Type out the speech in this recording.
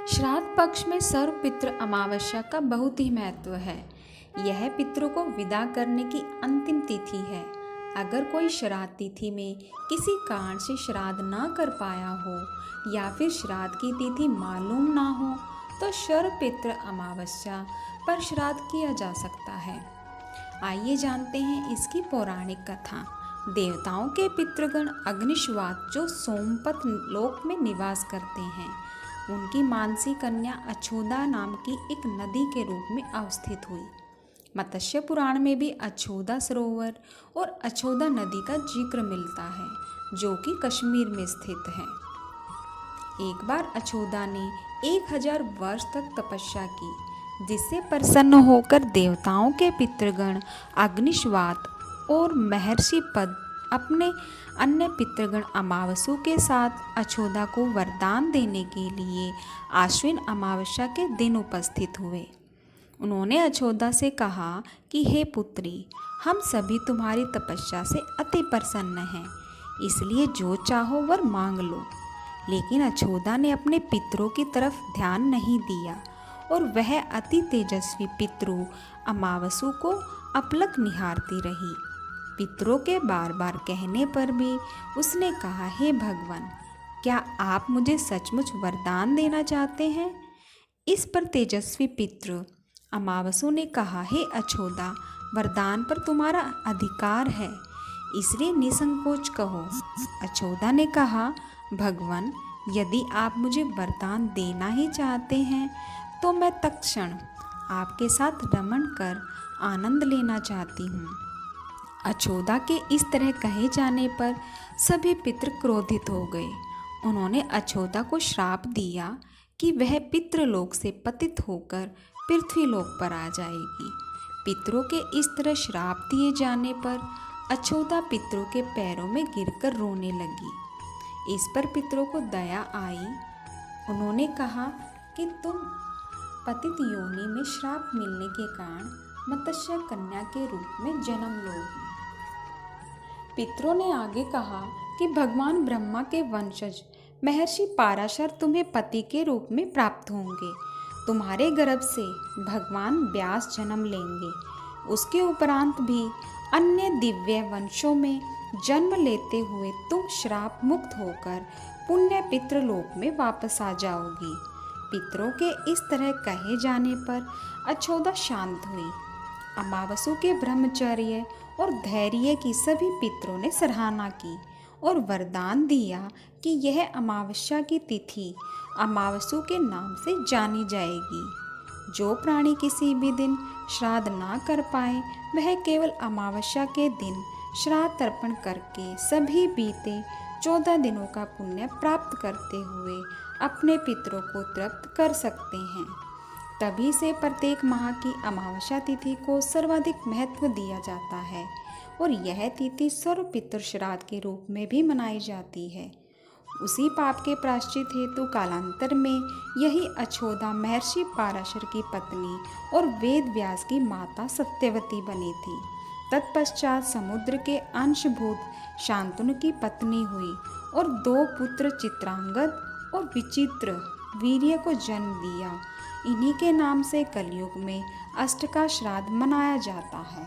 श्राद्ध पक्ष में सर्व पितृ अमावस्या का बहुत ही महत्व है। यह पितरों को विदा करने की अंतिम तिथि है। अगर कोई श्राद्ध तिथि में किसी कारण से श्राद्ध न कर पाया हो या फिर श्राद्ध की तिथि मालूम ना हो तो सर्व पितृ अमावस्या पर श्राद्ध किया जा सकता है। आइए जानते हैं इसकी पौराणिक कथा। देवताओं के पितृगण अग्निश्वात जो सोमपत लोक में निवास करते हैं, उनकी मानसी कन्या अछोदा नाम की एक नदी के रूप में अवस्थित हुई। मत्स्य पुराण में भी अछोदा सरोवर और अछोदा नदी का जिक्र मिलता है, जो कि कश्मीर में स्थित है। एक बार अछोदा ने 1000 वर्ष तक तपस्या की, जिससे प्रसन्न होकर देवताओं के पितृगण अग्निश्वात और महर्षि पद अपने अन्य पितृगण अमावसु के साथ अछोदा को वरदान देने के लिए आश्विन अमावस्या के दिन उपस्थित हुए। उन्होंने अछोदा से कहा कि हे पुत्री, हम सभी तुम्हारी तपस्या से अति प्रसन्न हैं, इसलिए जो चाहो वर मांग लो। लेकिन अछोदा ने अपने पितरों की तरफ ध्यान नहीं दिया और वह अति तेजस्वी पितृ अमावसु को अपलक निहारती रही। पितरों के बार बार कहने पर भी उसने कहा, हे भगवान, क्या आप मुझे सचमुच वरदान देना चाहते हैं? इस पर तेजस्वी पितृ अमावसु ने कहा, हे अछोदा, वरदान पर तुम्हारा अधिकार है, इसलिए निसंकोच कहो। अछोदा ने कहा, भगवान, यदि आप मुझे वरदान देना ही चाहते हैं तो मैं तत्क्षण आपके साथ रमण कर आनंद लेना चाहती हूँ। अछोदा के इस तरह कहे जाने पर सभी पितृ क्रोधित हो गए। उन्होंने अछोदा को श्राप दिया कि वह पितृलोक से पतित होकर पृथ्वीलोक पर आ जाएगी। पितरों के इस तरह श्राप दिए जाने पर अछोदा पितरों के पैरों में गिरकर रोने लगी। इस पर पितरों को दया आई। उन्होंने कहा कि तुम पतित योनि में श्राप मिलने के कारण मत्स्य कन्या के रूप में जन्म लोगी। पितरों ने आगे कहा कि भगवान ब्रह्मा के वंशज महर्षि पाराशर तुम्हें पति के रूप में प्राप्त होंगे। तुम्हारे गर्भ से भगवान व्यास जन्म लेंगे। उसके उपरांत भी अन्य दिव्य वंशों में जन्म लेते हुए तुम श्राप मुक्त होकर पुण्य पितृलोक में वापस आ जाओगी। पितरों के इस तरह कहे जाने पर अछोदा शांत हुई। अमावसु के ब्रह्मचर्य और धैर्य की सभी पितरों ने सराहना की और वरदान दिया कि यह अमावस्या की तिथि अमावसु के नाम से जानी जाएगी। जो प्राणी किसी भी दिन श्राद्ध ना कर पाए, वह केवल अमावस्या के दिन श्राद्ध तर्पण करके सभी बीते 14 दिनों का पुण्य प्राप्त करते हुए अपने पितरों को तृप्त कर सकते हैं। तभी से प्रत्येक माह की अमावस्या तिथि को सर्वाधिक महत्व दिया जाता है और यह तिथि सर्व पितृ श्राद्ध के रूप में भी मनाई जाती है। उसी पाप के प्रायश्चित हेतु कालांतर में यही अछोदा महर्षि पाराशर की पत्नी और वेद व्यास की माता सत्यवती बनी थी। तत्पश्चात समुद्र के अंशभूत शांतनु की पत्नी हुई और 2 पुत्र चित्रांगद और विचित्र वीर्य को जन्म दिया। इन्हीं के नाम से कलयुग में अष्टका श्राद्ध मनाया जाता है।